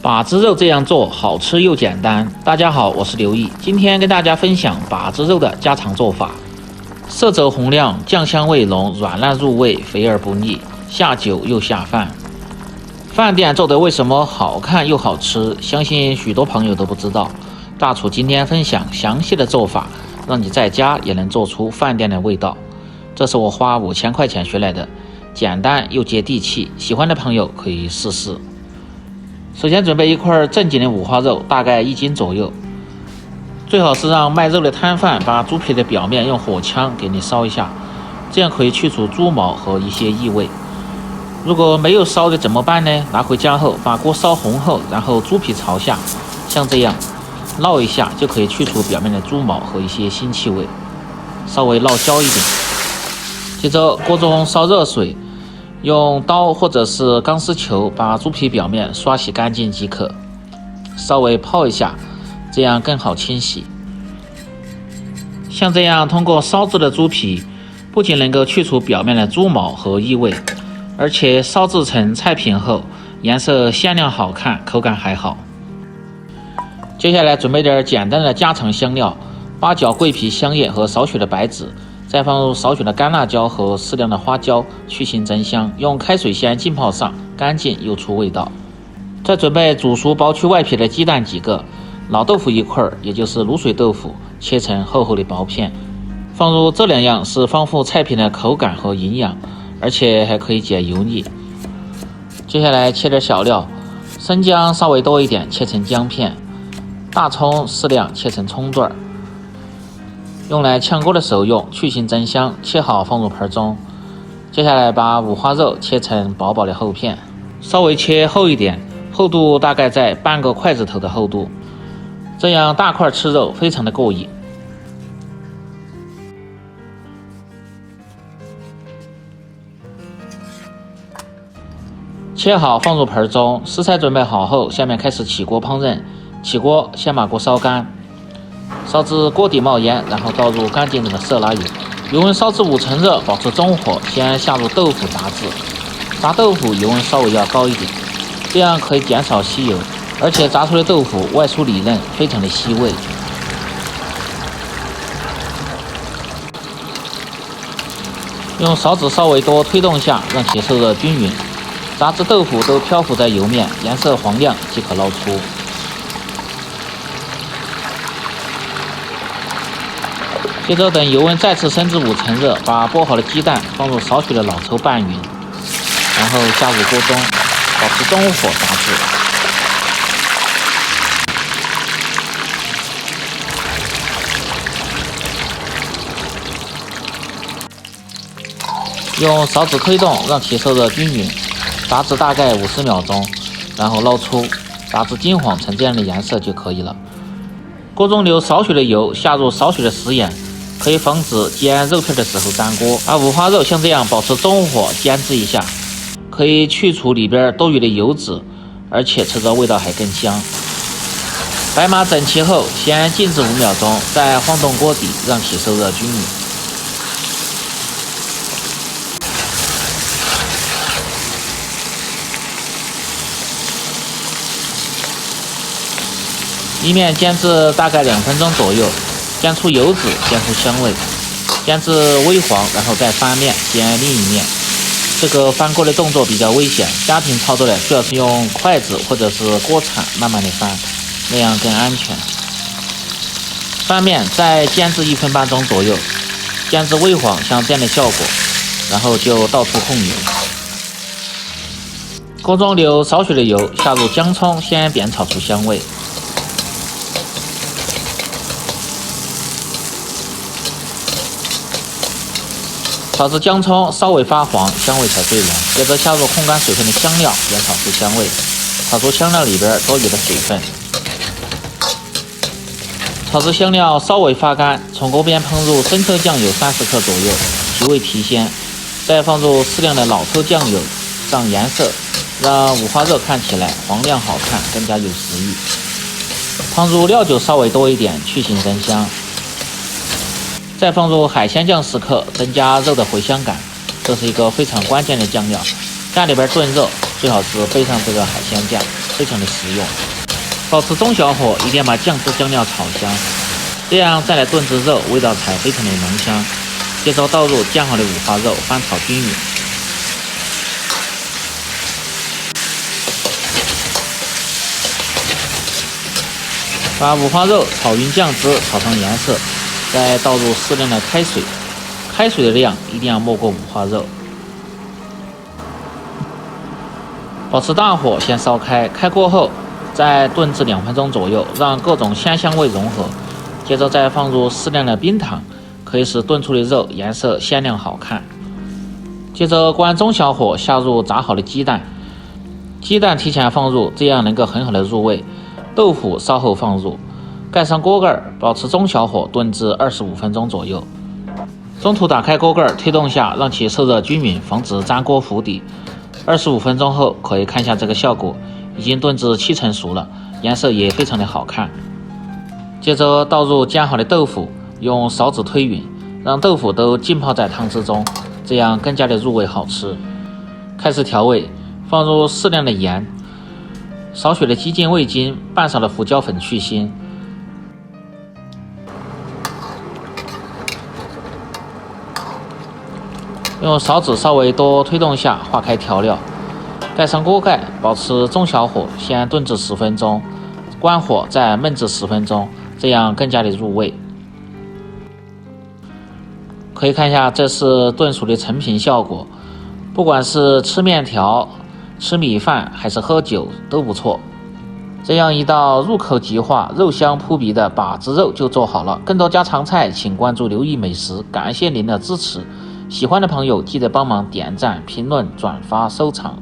把子肉这样做，好吃又简单。大家好，我是刘毅，今天跟大家分享把子肉的家常做法。色泽红亮，酱香味浓，软烂入味，肥而不腻，下酒又下饭。饭店做的为什么好看又好吃？相信许多朋友都不知道。大厨今天分享详细的做法，让你在家也能做出饭店的味道。这是我花5000块钱学来的，简单又接地气，喜欢的朋友可以试试。首先准备一块正经的五花肉，大概1斤左右。最好是让卖肉的摊贩把猪皮的表面用火枪给你烧一下，这样可以去除猪毛和一些异味。如果没有烧的怎么办呢？拿回家后把锅烧红后，然后猪皮朝下，像这样烙一下就可以去除表面的猪毛和一些腥气味，稍微烙焦一点。接着锅中烧热水，用刀或者是钢丝球把猪皮表面刷洗干净即可，稍微泡一下，这样更好清洗。像这样通过烧制的猪皮，不仅能够去除表面的猪毛和异味，而且烧制成菜品后颜色鲜亮好看，口感还好。接下来准备点简单的家常香料，八角、桂皮、香叶和少许的白芷，再放入少许的干辣椒和适量的花椒，去腥增香，用开水先浸泡上，干净又出味道。再准备煮熟剥去外皮的鸡蛋几个，老豆腐1块，也就是卤水豆腐，切成厚厚的薄片。放入这2样是丰富菜品的口感和营养，而且还可以解油腻。接下来切点小料，生姜稍微多一点，切成姜片，大葱适量切成葱段，用来炝锅的时候用，去腥增香，切好放入盆中。接下来把五花肉切成薄薄的厚片，稍微切厚一点，厚度大概在半个筷子头的厚度，这样大块吃肉非常的过瘾。切好放入盆中，食材准备好后，下面开始起锅烹饪。起锅先把锅烧干，烧至锅底冒烟，然后倒入干净的色拉油，油温烧至5成热，保持中火，先下入豆腐炸制。炸豆腐油温稍微要高一点，这样可以减少吸油，而且炸出的豆腐外酥里嫩，非常的吸味。用勺子稍微多推动下，让其受热均匀，炸至豆腐都漂浮在油面，颜色黄亮即可捞出。接着等油温再次升至5成热，把剥好的鸡蛋放入少许的老抽拌匀，然后下入锅中，保持中火炸制。用勺子推动，让其受热均匀，炸至大概50秒钟，然后捞出，炸至金黄成这样的颜色就可以了。锅中留少许的油，下入少许的食盐，可以防止煎肉片的时候粘锅。把五花肉像这样保持中火煎制一下，可以去除里边多余的油脂，而且吃着味道还更香。白码整齐后，先静置5秒钟，再晃动锅底，让其受热均匀。一面煎至大概2分钟左右，煎出油脂，煎出香味，煎至微黄，然后再翻面煎另一面。这个翻锅的动作比较危险，家庭操作的需要是用筷子或者是锅铲慢慢的翻，那样更安全。翻面再煎至1分半钟左右，煎至微黄，像这样的效果，然后就倒出控油。锅中留少许的油，下入姜葱，先煸炒出香味。炒至姜葱稍微发黄，香味才最浓。接着下入控干水分的香料，煸炒出香味，炒出香料里边多余的水分。炒至香料稍微发干，从锅边烹入生抽酱油30克左右，提味提鲜。再放入适量的老抽酱油，上颜色，让五花肉看起来黄亮好看，更加有食欲。放入料酒稍微多一点，去腥增香。再放入海鲜酱10克，增加肉的回香感，这是一个非常关键的酱料。家里边炖肉最好是备上这个海鲜酱。非常的实用。保持中小火，一定要把酱汁酱料炒香，这样再来炖制肉，味道才非常的浓香。接着倒入酱好的五花肉，翻炒均匀。把五花肉炒匀酱汁，炒成颜色，再倒入适量的开水，开水的量一定要没过五花肉。保持大火先烧开，开锅后再炖至2分钟左右，让各种鲜香味融合。接着再放入适量的冰糖，可以使炖出的肉颜色鲜亮好看。接着关中小火，下入炸好的鸡蛋，鸡蛋提前放入，这样能够很好的入味。豆腐稍后放入，盖上锅盖，保持中小火炖至25分钟左右。中途打开锅盖，推动下，让其受热均匀，防止粘锅糊底。25分钟后，可以看一下这个效果，已经炖至7成熟了，颜色也非常的好看。接着倒入煎好的豆腐，用勺子推匀，让豆腐都浸泡在汤汁中，这样更加的入味好吃。开始调味，放入适量的盐，少许的鸡精、味精，半勺的胡椒粉去腥。用勺子稍微多推动下，化开调料，盖上锅盖，保持中小火，先炖至10分钟，关火再焖至10分钟，这样更加的入味。可以看一下，这是炖熟的成品效果，不管是吃面条、吃米饭还是喝酒都不错。这样一道入口即化、肉香扑鼻的把子肉就做好了。更多家常菜，请关注刘毅美食，感谢您的支持。喜欢的朋友记得帮忙点赞、评论、转发、收藏。